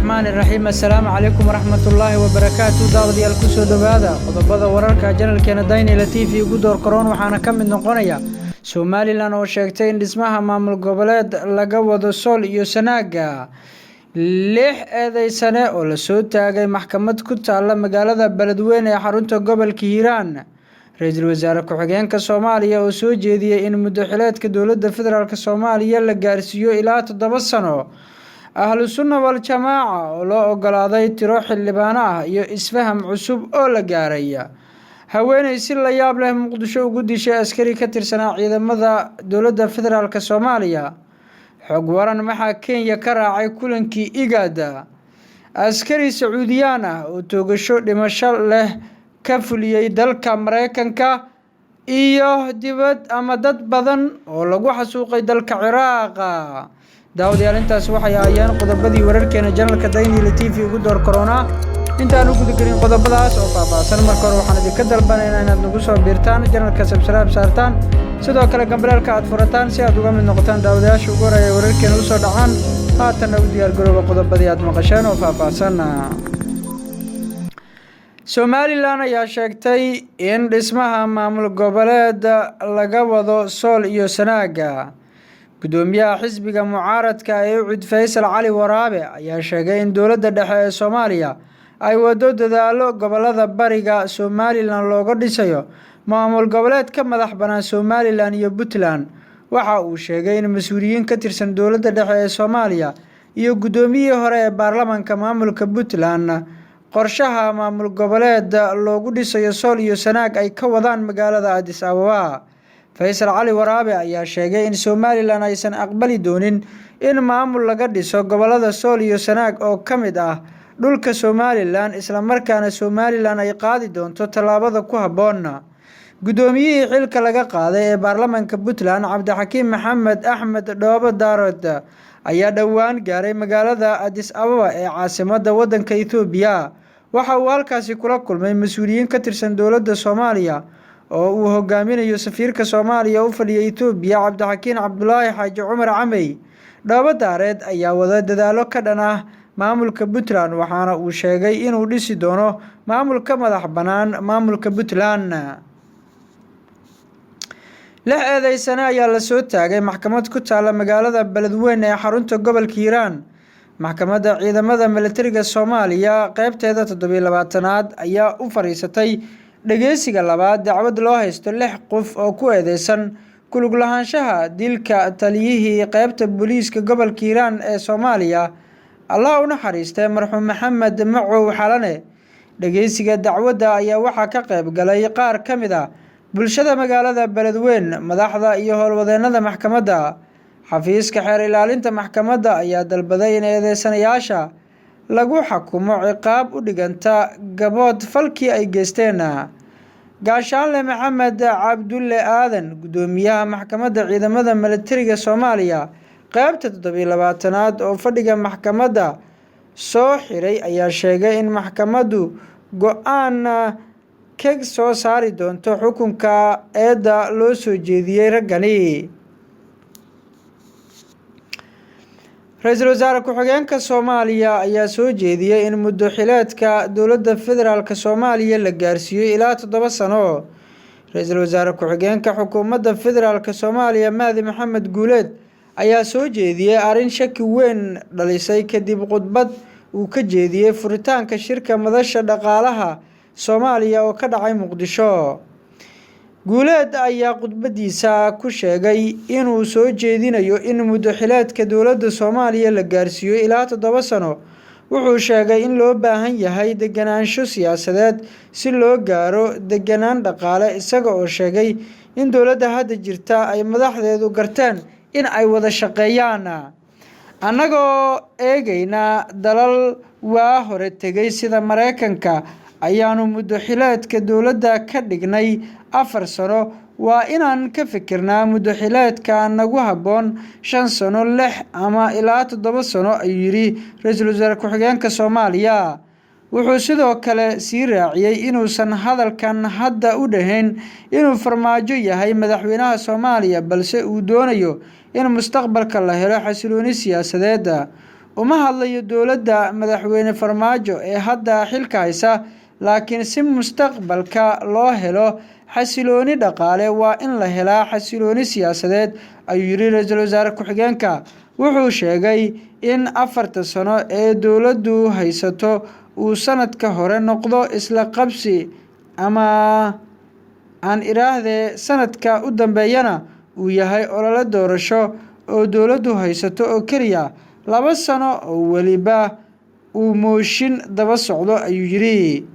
الرحمن الرحيم السلام عليكم ورحمة الله وبركاته داودي الكسو دبادة قضبضا وراركا جنال كينداين إلى تيفي قدور قرون وحانا كم من نقونيا سومالي لانو شاكتين دسمها مامل قبلاد لقوضو سول يوسناقا ليح ايدي سنة oo la soo taagay maxkamad ku taala magaalada Beledweyne ee xarunta gobolka Hiiraan ra'iisul wasaare ku-xigeenka Soomaaliya oo soo jeediyay in muddo-xileedka dowladda federaalka Soomaaliya la gaarsiiyo ilaa 7 sano ahlu sunna wal jamaaca oo loo ogolaaday tiro xildhibaan ah iyo isfaham cusub oo la gaaray haweeney si la yaab leh Muqdisho ugu dishay askari ka tirsanaa ciidamada dowladda federaalka Soomaaliya xog waran maxaa Kenya ka raacay kulankii Igada askari Sacuudiyaan ah oo toogasho dhimasho leh ka fuliyay dalka Mareykanka iyo dibad ama dad badan oo lagu xasuuqay dalka Ciraaq daawadayaal intaas waxay ahaayeen qodobadii wararkeena janalka Daily TV ugu door corona intaan ugu digarin qodobadaas oo faahfaahsan marka hore waxaan idinka dalbanaynaa inaad nagu soo biirtaan janalka subscribe saartaan sidoo kale gambalaalka aad furataan si aad uga mid noqotaan daawadayaasha ugu horeeya wararkeena u soo dhacaan haatan u diyaar garooba qodobadii aad maqasheen oo faahfaahsan Somaliland ayaa sheegtay in dhismaha maamul goboleed laga wado Sool iyo Sanaaga gudoomiyaha xisbiga mucaaradka ee Ucud Faysal Cali Waraabe ayaa sheegay in dowladda dhexe ee Soomaaliya ay wado dadaalo gobolada bariga Somaliland looga dhisayo maamul goboleed ka madax banaan Somaliland iyo Puntland waxa uu sheegay in mas'uuliyiin ka tirsan dowladda dhexe ee Soomaaliya iyo gudoomiyihii hore ee baarlamaanka maamulka Puntland qorshaha maamul goboleed loogu dhisayo Sool iyo Sanaag ay ka wadaan magaalada Addis Ababa Faysal Cali Waraabe ayaa sheegay in Somaliland aysan aqbali doonin in maamul laga dhiso gobolada Sool iyo Sanaag oo kamid ah dhulka Somaliland isla markaana Somaliland ay qaadi doonto talaabada ku habboon gudoomiyihii xilka laga qaaday ee baarlamaanka Puntland Cabdixakiim Maxamed Axmed Dhoobo Daarood ayaa dhawaan gaaray magaalada Addis Ababa ee caasimadda waddanka Itoobiya waxa uu halkaasi kula kulmay mas'uuliyiin ka tirsan dowladda Soomaaliya oo uu hogaaminayo safiirka Soomaaliya u fadhiyay Itoobiya Cabdixakiin Cabdulaahi Xaaji Cumar Camey Dhoobo Daarood ayaa wada dadaalo ka dhan ah maamulka Puntland waxaana uu sheegay inuu dhisi doono maamulka madax banaan maamulka Puntland lix eedeysane ayaa la soo taagay maxkamad ku taala magaalada Beledweyne ee xarunta gobolka Hiiraan maxkamadda ciidamada militariga Soomaaliya qaybteeda 27aad ayaa u fariisatay dhageysiga labaad dacwad loo haysto 6 qof oo ku eedeysan ku lug lahaanshaha dilka taliyihii qaybta booliiska gobolka Hiiraan ee Soomaaliya Allah u naxariistay marxuum Maxamed Macow Xalane dhageysiga dacwadda ayaa waxa ka qayb galay qaar kamid ah bulshada magaalada Beledweyne madaxda iyo howlwadeennada maxkamadda xafiiska xeer ilaalinta maxkamadda ayaa dalbaday in eedeysanayaasha lagu xukumo ciqaab u dhiganta gabood falkii ay geysteen gaashaanle Maxamed Cabdulle Aadan gudoomiyaha maxkamadda ciidamada militariga Soomaaliya qaybta 27aad oo fadhiga maxkamadda soo xiray ayaa sheegay in maxkamaddu go'aan ka soo saari doonto xukunka eeda loo soo jeediyay ragani ra'iisul wasaare ku-xigeenka Soomaaliya ayaa soo jeediyay in muddo-xileedka dowladda federaalka Soomaaliya la gaarsiiyo ilaa 7 sano ra'iisul wasaare ku-xigeenka xukuumadda federaalka Soomaaliya Mahdi Maxamed Guuleed ayaa soo jeediyay arrin shaki weyn dhalisay kadib khudbad uu ka jeediyay furitaanka shirka madasha dhaqaalaha Soomaaliya oo ka dhacay Muqdisho Guuleed ayaa khudbadiisa ku sheegay inuu soo jeedinayo in muddo-xileedka dowladda Soomaaliya la gaarsiiyo ilaa 7 sano wuxuu sheegay in loo baahan yahay deganaansho siyaasadeed si loo gaaro deganaan dhaqaale isaga oo sheegay in dowladda hadda jirta ay madaxdeedu garteen in ay wada shaqeeyaan annagoo eegayna dalal waa hore tegay sida Mareykanka ayaanu muddo-xileedka dowladda ka dhignay 4 sano waa inaan ka fikirnaa muddo-xileedka nagu habboon 5 sano 6 ama ilaa 7 sano ayuu yiri ra'iisul wasaare ku-xigeenka Soomaaliya wuxuu sidoo kale sii raaciyay inuusan hadalkan hadda u dhahayn inuu farmaajo yahay madaxweynaha Soomaaliya balse uu doonayo in mustaqbalka la helo xasilooni siyaasadeed uma hadlayo dowladda madaxweyne Farmaajo ee hadda xilka haysa, laakiin si mustaqbalka loo helo xasilooni dhaqaale waa in la helaa xasilooni siyaasadeed, ayuu yiri ra'iisul wasaare ku-xigeenka. Wuxuu sheegay in 4 sano ee dowladdu haysato uu sanadka hore noqdo isla qabsi ama aan iraahdee sanadka u dambeeyana uu yahay olole doorasho oo dowladdu haysato oo keliya 2 sano oo weliba uu mooshin daba socdo, ayuu yiri.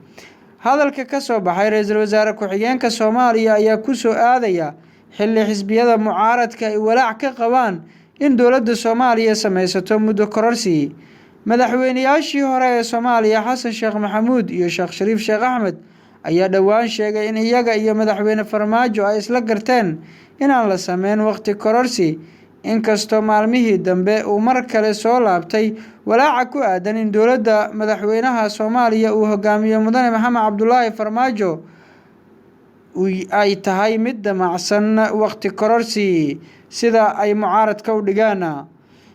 Hadalka ka soo baxay ra'iisul wasaare ku-xigeenka Soomaaliya ayaa ku soo aadaya xilli xisbiyada mucaaradka ay walaac ka qabaan in dowladda Soomaaliya samaysato muddo kororsi. Madaxweynayaashii hore ee Soomaaliya Xasan Sheekh Maxamuud iyo Sheekh Shariif Sheekh Axmed ayaa dhowaan sheegay in iyaga iyo madaxweyne Farmaajo ay isla garteen inaan la sameyn waqti kororsi, inkastoo maalmihii dambe uu mar kale soo laabtay walaaca ku aadan in dowladda madaxweynaha Soomaaliya uu hogaamiyo Mudane Maxamed Cabdullaahi Farmaajo ay tahay mid damacsan waqti kororsi sida ay mucaaradka u dhigaan.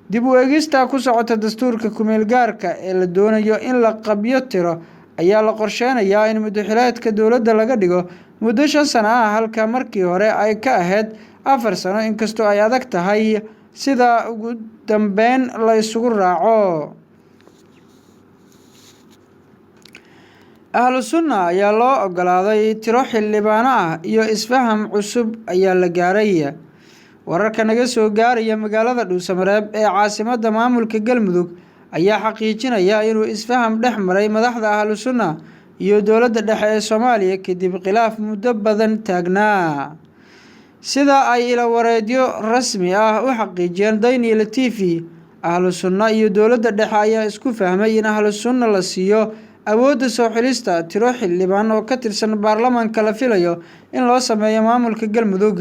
Dib u eegista ku socota dastuurka ku-meel gaarka ee la doonayo in la qabyo tiro ayaa la qorsheynayaa in muddo-xileedka dowladda laga dhigo muddo 5 sano ah, halka markii hore ay ka ahayd 4 sano, inkastoo ay adag tahay sida ugu dambeyn la isugu raaco. Ahlu Sunna ayaa loo ogolaaday tiro xildhibaano ah iyo isfaham cusub ayaa la gaaray. Wararka naga soo gaaraya magaalada Dhuusamareeb ee caasimadda maamulka Galmudug ayaa xaqiijinaya inuu isfaham dhex maray madaxda Ahlu Sunna iyo dowladda dhexe ee Soomaaliya kadib khilaaf muddo badan taagnaa. Sida ay ila wareedyo rasmi ah u xaqiijiyeen Daynila TV, Ahlu Sunna iyo dowladda dhexe ayaa isku fahmay in Ahlu Sunna la siiyo awoodda soo xilista tiro xildhibaan oo ka tirsan baarlamaanka la filayo in loo sameeyo maamulka Galmudug.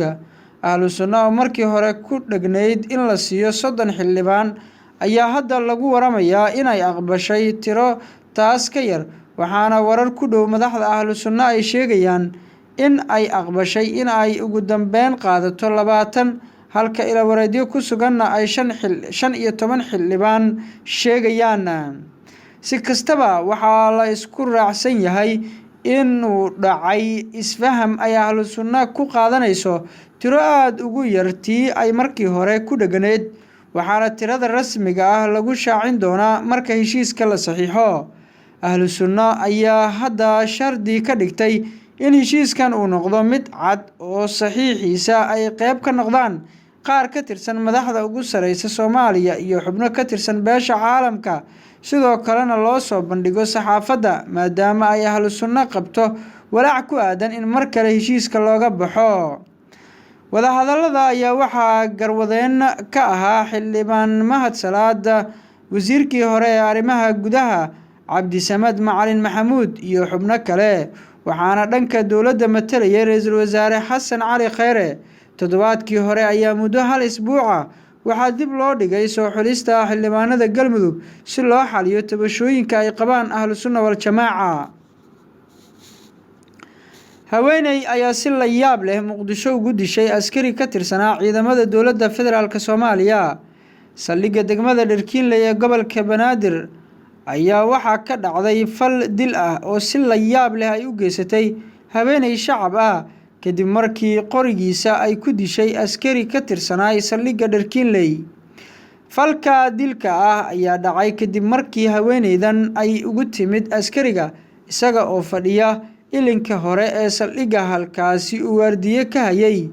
Ahlu Sunna oo markii hore ku dhagneyd in la siiyo 30 xildhibaan ayaa hadda lagu waramayaa inay aqbashay tiro taas ka yar, waxaana warar ku dhow madaxda Ahlu Sunna ay sheegayaan in ay aqbashay in ay ugu dambeyn qaadato 20, halka ila wareedyo ku suganna ay 15 xildhibaan sheegayaan. Si kastaba, waxaa la isku raacsan yahay inuu dhacay isfaham ay Ahlu Sunna ku qaadanayso tiro aad ugu yar tii ay markii hore ku dhagneyd, waxaana tirada rasmiga ah lagu shaacin doonaa marka heshiiska la saxiixo. Ahlu Sunna ayaa hadda shardi ka dhigtay in heshiiskan uu noqdo mid cad oo saxiixiisa ay qayb ka noqdaan qaar ka tirsan madaxda ugu sareysa Soomaaliya iyo xubno ka tirsan beesha caalamka, sidoo kalena loo soo bandhigo saxaafadda, maadaama ay Ahlu Sunna qabto walaac ku aadan in mar kale heshiiska looga baxo. Wadahadallada ayaa waxaa garwadeen ka ahaa xildhibaan Mahad Salaad, wasiirkii hore ee arrimaha gudaha Cabdisamed Macalin Maxamuud iyo xubno kale, waxaana dhanka dowladda matalayay ra'iisul wasaare Xasan Cali Kheyre. Toddobaadkii hore ayaa muddo 1 isbuuc waxaa dib loo dhigay soo xulista xildhibaanada Galmudug si loo xaliyo tabashooyinka ay qabaan Ahlu Sunna wal Jamaaca. Haweeney ayaa si la yaab leh Muqdisho ugu dishay askari ka tirsanaa ciidamada dowladda federaalka Soomaaliya. Saldhigga degmada Dherkiinley ee gobolka Banaadir ayaa waxaa ka dhacday fal dil ah oo si la yaab leh ay u geysatay haweeney shacab ah kadib markii qorigiisa ay ku dishay askari ka tirsanaa saldhigga Dherkiinley. Falka dilka ah ayaa dhacay kadib markii haweeneydan ay ugu timid askariga isaga oo fadhiya ilinka hore ee saldhigga, halkaasi uu waardiye ka hayay.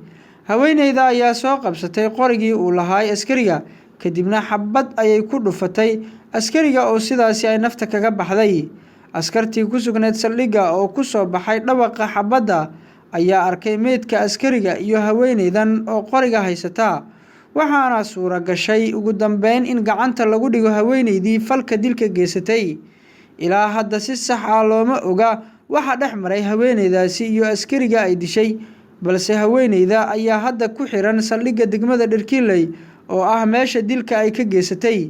Haweeneyda ayaa soo qabsatay qorigii uu lahaa askariga, kadibna xabad ayay ku dhufatay askariga oo sidaasi ay nafta kaga baxday. Askartii ku sugnayd saldhigga oo ku soo baxay dhawaqa xabadda ayaa arkay meydka askariga iyo haweeneydan oo qoriga haysata, waxaana suura gashay ugu dambeyn in gacanta lagu dhigo haweeneydii falka dilka geysatay. Ilaa hadda si sax ah looma oga waxa dhex maray haweeneydaasi iyo askariga ay dishay, balse haweeneyda ayaa hadda ku xiran saldhigga degmada Dherkiinley oo ah meesha dilka ay ka geysatay.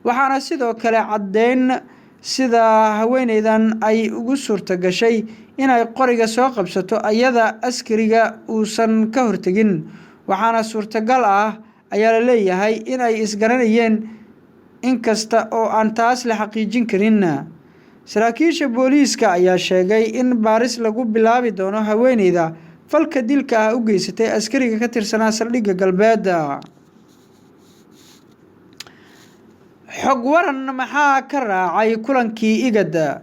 Waxaana sidoo kale caddeyn sida haweeneydan ay ugu suurta gashay inay qoriga soo qabsato ayada askariga uusan ka hortagin, waxaana suurtagal ah ayaa la leeyahay in ay isgaranayeen inkasta oo aan taas la xaqiijin karin. Saraakiisha booliiska ayaa sheegay in baaris lagu bilaabi doono haweeneyda falka dilka ah u geysatay askariga ka tirsanaa saldhigga galbeed. xog waran maxaa ka raacay kulankii IGAD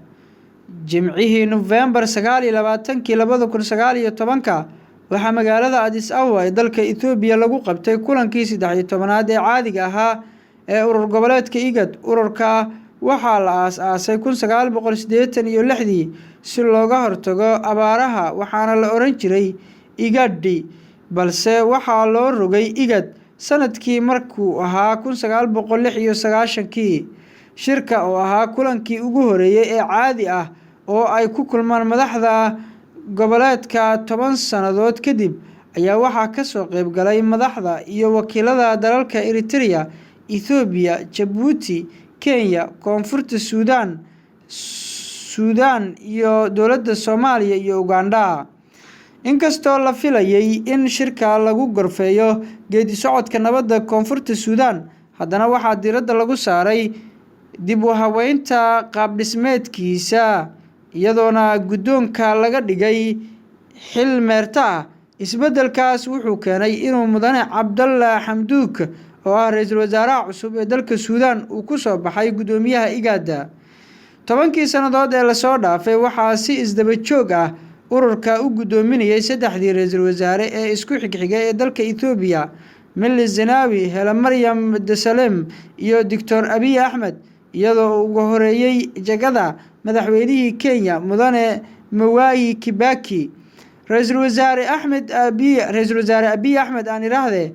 jimcihii November 29, 2019 waxaa magaalada Addis Ababa ee dalka Itoobiya lagu qabtay kulankii 13aad ee caadiga ahaa ee urur goboleedka IGAD. ururka waxaa la aasaasay 1986 si looga hortago abaaraha, waxaana la oran jiray IGAD, balse waxaa loo rogay IGAD sanadkii markuu ahaa 1996. shirka oo ahaa kulankii ugu horeeyay ee caadi ah oo ay ku kulmaan madaxda goboleedka 10 sanadood kadib ayaa waxaa ka soo qayb galay madaxda iyo wakiilada dalalka Eritrea, Ethiopia, Djibouti, Kenya, Koonfurta Suudaan iyo dowladda Soomaaliya iyo Uganda. inkastoo la filayay in shirka lagu gorfeeyo geedi socodka nabadda Koonfurta Suudaan, haddana waxaa diiradda lagu saaray dib u haweynta qaab dhismeedkiisa, iyadoona guddoonka laga dhigay xil meerto ah. isbeddelkaas wuxuu keenay inuu mudane Cabdalla Xamduuk oo ah ra'iisul wasaaraha cusub ee dalka Suudaan uu ku soo baxay guddoomiyaha IGAD. 10kii sannadood ee la soo dhaafay waxaa si isdaba joog ah ururka u guddoominayay 3 ra'iisul wasaare ee isku xigxiga ee dalka Itoobiya: Meles Zenawi, Haile Mariam Desalegn iyo Dr. Abiy Ahmed, iyadoo ugu horeeyay jagada madaxweynihii Kenya mudane Mwai Kibaki. ra'iisul wasaare Abiy Ahmed aan iraahde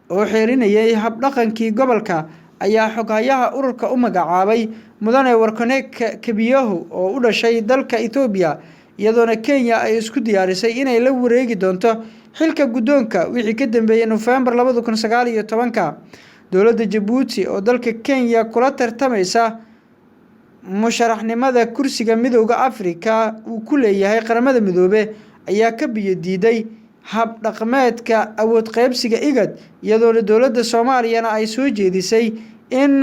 oo xeerinayay habdhaqankii gobolka ayaa xoghayaha ururka u magacaabay mudane Workoneka Kibiyahu oo u dhashay dalka Itoobiya, iyadoona Kenya ay isku diyaarisay inay la wareegi doonto xilka guddoonka wixii ka dambeeyay November 2019. dowladda Djibouti oo dalka Kenya kula tartamaysa musharaxnimada kursiga midowga Afrika uu ku leeyahay qaramada midoobe ayaa ka biyo diiday hab dhaqameedka awood qaybsiga IGAD, iyadoona dowladda Soomaaliyana ay soo jeedisay in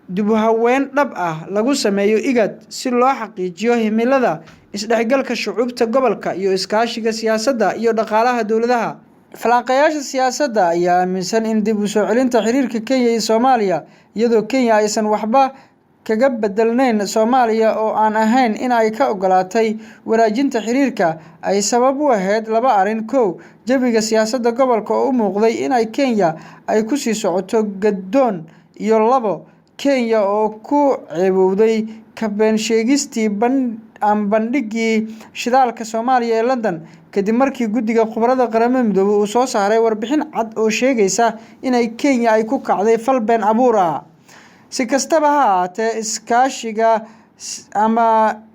dib u haweyn dhab ah lagu sameeyo IGAD si loo xaqiijiyo himilada isdhexgalka shucuubta gobolka iyo iskaashiga siyaasadda iyo dhaqaalaha dowladaha. falanqeeyaasha siyaasadda ayaa aaminsan in dib u soo celinta xiriirka Kenya iyo Soomaaliya, iyadoo Kenya aysan waxba kaga bedelnayn Soomaaliya oo aan ahayn in ay ka ogolaatay wanaajinta xiriirka, ay sabab u ahayd 2 arrin. 1. jawiga siyaasadda gobolka oo u muuqday in Kenya ay ku sii socoto gaddoon, iyo 2. Kenya oo ku ceebowday ka been sheegistii bandhigii shidaalka Soomaaliya ee London kadib markii guddiga khubarada qaramada midoobay uu soo saaray warbixin cad oo sheegaysa in Kenya ay ku kacday fal been abuur ah. si kastaba ha ahaatee,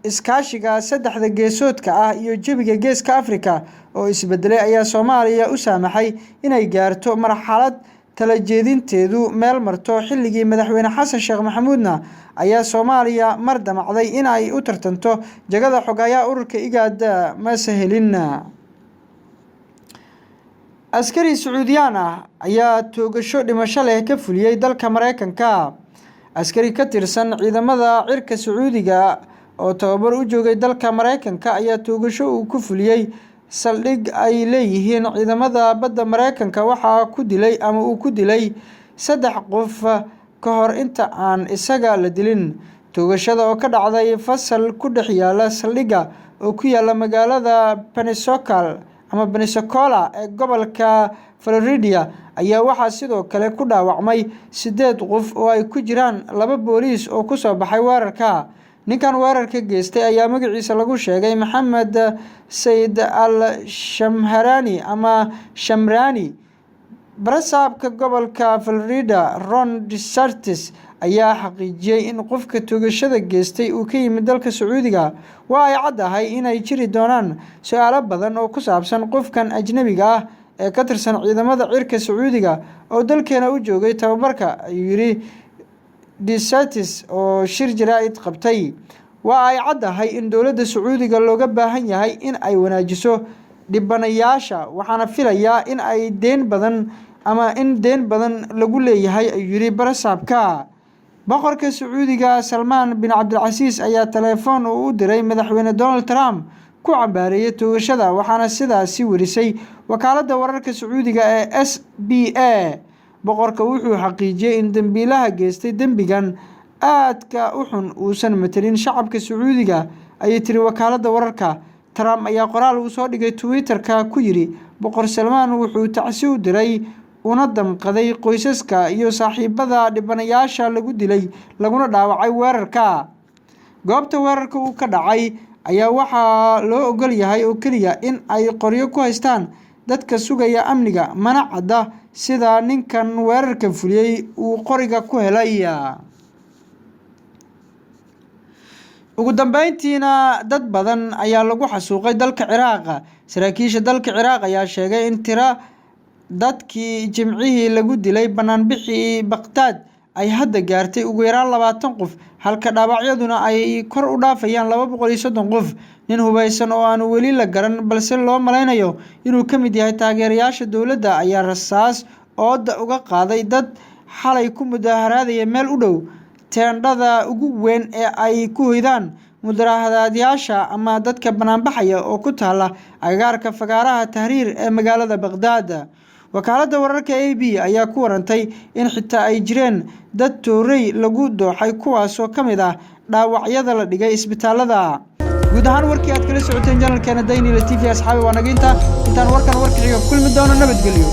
iskaashiga saddexda geesoodka ah iyo jawiga Geeska Afrika oo isbedelay ayaa Soomaaliya u saamaxay inay gaarto marxalad tala jeedinteedu meel marto. xilligii madaxweyne Xasan Sheekh Maxamuudna ayaa Soomaaliya mar damacday in ay u tartanto jagada xoghayaha ururka IGAD ma sahelin. askari Sacuudiyaan ah ayaa toogasho dhimasho leh ka fuliyay dalka Mareykanka. askari ka tirsan ciidamada cirka Sacuudiga oo tababar u joogay dalka Mareykanka ayaa toogasho uu ku fuliyay saldhig ay leeyihiin ciidamada badda Mareykanka waxaa ku dilay 3 qof ka hor inta aan isaga la dilin. toogashada oo ka dhacday fasal ku dhex yaala saldhigga oo ku yaala magaalada Pensacola ee gobolka Florida ayaa waxaa sidoo kale ku dhaawacmay 8 qof oo ay ku jiraan 2 booliis oo ku soo baxay weerarka. ninkan weerarka geystay ayaa magaciisa lagu sheegay Maxamed Sayid al-Shamrani ama Shamrani. barasaabka gobolka Florida Ron DeSantis ayaa xaqiijiyay in qofka toogashada geystay uu ka yimid dalka Sacuudiga. waa ay caddahay inay jiri doonaan su'aalo badan oo ku saabsan qofkan ajnabiga ah ee ka tirsan ciidamada cirka Sacuudiga oo dalkeena u joogay tababarka, ayuu yiri DeSantis oo shir jaraa'id qabtay. waa ay caddahay in dowladda Sacuudiga looga baahan yahay in ay wanaajiso dhibanayaasha, waxaana filayaa in ay deyn badan ama in deen badan lagu leeyahay ayuu yidhi barasaabka. boqorka Sacuudiga Salmaan bin Cabdilcasiis ayaa telefoon u diray madaxweyne Donald Trump ku cambaareeyay toogashada, waxaana sidaasi warisay wakaaladda wararka Sacuudiga ee SBA. boqorka wuxuu xaqiijiyay in dambiilaha geystay dembigan aadka u xun uusan matelin shacabka Sacuudiga, ayay tiri wakaaladda wararka. Trump ayaa qoraal uu soo dhigay Twitter-ka ku yidhi boqor Salmaan wuxuu tacsi u diray una damqaday qoysaska iyo saaxiibada dhibanayaasha lagu dilay laguna dhaawacay weerarka. goobta weerarka uu ka dhacay ayaa waxaa loo ogol yahay oo keliya in ay qoryo ku haystaan dadka sugaya amniga, mana cadda sida ninkan weerarka fuliyay uu qoriga ku helay. ugu dambeyntiina dad badan ayaa lagu xasuuqay dalka Ciraaq. saraakiisha dalka Ciraaq ayaa sheegay in tira dadkii Jimcihii lagu dilay banaanbixii Baghdad ay hadda gaartay ugu yaraan 20 qof, halka dhaawacyaduna ay kor u dhaafayaan 230 qof. nin hubeysan oo aan weli la garan balse loo maleynayo inuu ka mid yahay taageerayaasha dowladda ayaa rasaas ooda uga qaaday dad xalay ku mudaharaadaya meel u dhow teendhada ugu weyn ee ay ku hoydaan mudaharaadayaasha ama dadka banaanbaxaya oo ku taala agagaarka fagaaraha Tahriir ee magaalada Baghdad. wakaaladda wararka AB ayaa ku warantay in xitaa ay jireen dad toorey lagu dooxay kuwaasoo ka mid ah dhaawacyada la dhigay isbitaalada. guud ahaan warkii aad kala socoteen channelkeena Daily TV asxaabi waa naginta intaan warkan warkiciga kulmi doono nabadgelyo.